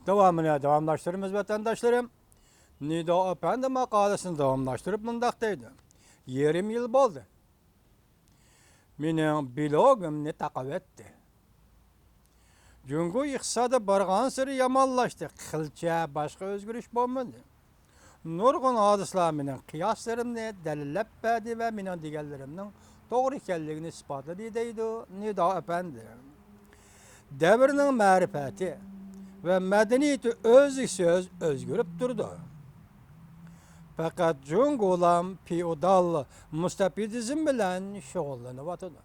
Devamlaştırımız vatandaşlarım. Nida Efendi makalesini devamlaştırıp mındaktaydı. 20 yıl oldu. Mening blogimni taqib etdi. Jungo iqtisodi borgan sari yomonlashdi. Qilcha boshqa o'zgarish bo'lmadi. Nurg'un hadislar mening qiyoslarimni dalillab berdi va mening deganlarimning to'g'ri ekanligini isbotladi deydi Nido Efendi. Davrning ma'rifati va madaniyati o'zi-so'z o'zgarib turdi. Fakat Jungo'lam feodal mustafidizm bilan shug'ullanyapti.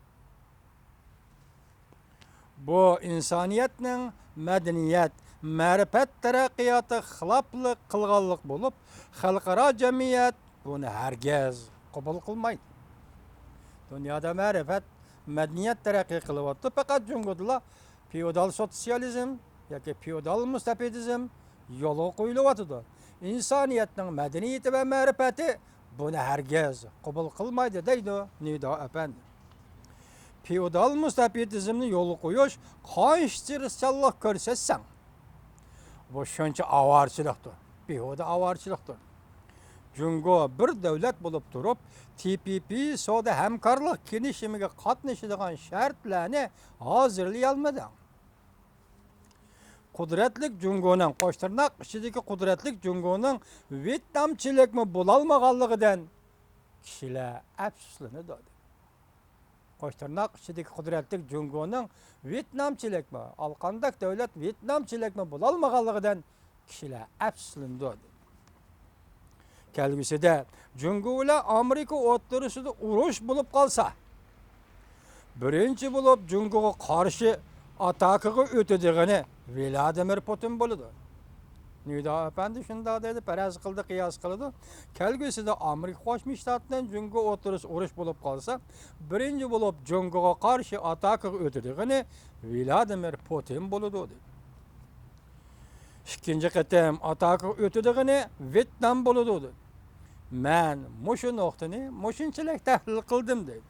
Bu insoniyatning madaniyat, ma'rifat taraqqiyoti xiloflik qilganlik bo'lib, xalqaro jamiyat buni hargiz qabul qilmaydi. Dunyoda ma'rifat, madaniyat taraqqiy qilyapti, faqat Jungo'da feodal sotsializm yoki feodal mustafidizm yo'li qo'yilyapti. İnsaniyetning madaniyati va ma'rifati buni hargiz qabul qilmaydi deydi Nido Efendi. Feodal mustafidizmni yo'l qo'yish qancha ko'rsatsan, bu shuncha avarchilikdir, behuda avarchilikdir. Jungo bir davlat bo'lib turib, TPP savdo hamkorlik kelishimiga qatnashadigan shartlarni hozirlay olmadi. Qudratlik Jungo'ning qo'shtirnoq ichidagi qudratlik Jungo'ning Vyetnamchilikmi bo'lolmaganligidan kishilar afsuslanadi. Qo'shtirnoq ichidagi qudratlik Jungo'ning Vyetnamchilikmi, alqandak davlat Vyetnamchilikmi bo'lolmaganligidan kishilar afsuslanadi. Kelgusida Jungo bilan Amerika o'rtasida urush bo'lib qolsa, birinchi bo'lib Jungo'ga qarshi atakaga o'tadigani Vladimir Putin bo'ladi. Nido Efendi shunday dedi, faraz qildi, qiyos qildi. Kelgusida Amerika Qo'shma Shtatlaridan Jungo o'tirish urush bo'lib qolsa, birinchi bo'lib Jungoga qarshi atakaga o'tadigani Vladimir Putin bo'ladi dedi. Ikkinchi qatam atakaga o'tadigani Vyetnam bo'ladi dedi. Men mushu nuqtani mushunchalik tahlil qildim dedi.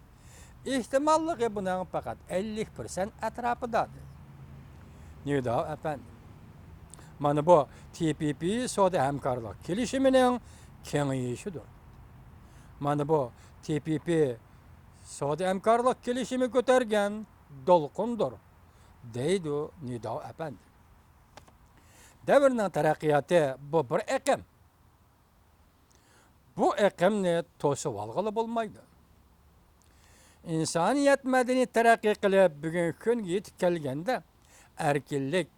Ehtimolligi buning faqat 50% atrofida dedi. Nido Efendi. Mana bu TPP savdo hamkorlik kelishimining kengayishidir. Mana bu TPP savdo hamkorlik kelishimi ko'targan dolqindir, deydi Nido Efendi. Davrning taraqqiyoti bu bir iqim. Bu iqimni to'sib olg'ili bo'lmaydi. İnsaniyat madaniyat taraqqiy qilib bugungi kunga yetib kelganda erkinlik,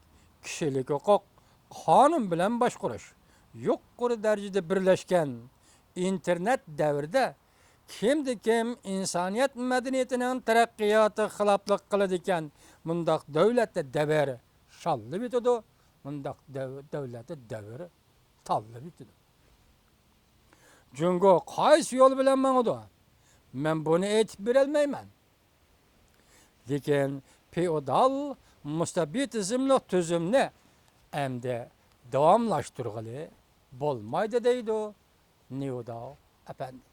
kishilik huquq, qonun bilan boshqarish yuqori darajada birlashgan internet davrida kim insoniyat madaniyatining taraqqiyoti xiloflik qiladi ekan, mundaq davlatda davr shallib etadi, mundaq davlatda davr tallib etadi. Jungo qaysi yo'l bilan mangadi? Men buni aytib berolmayman. Lekin feodal mustafidizmli tuzumni endi davomlashtirg'ili bo'lmaydi deydi Nido Efendi.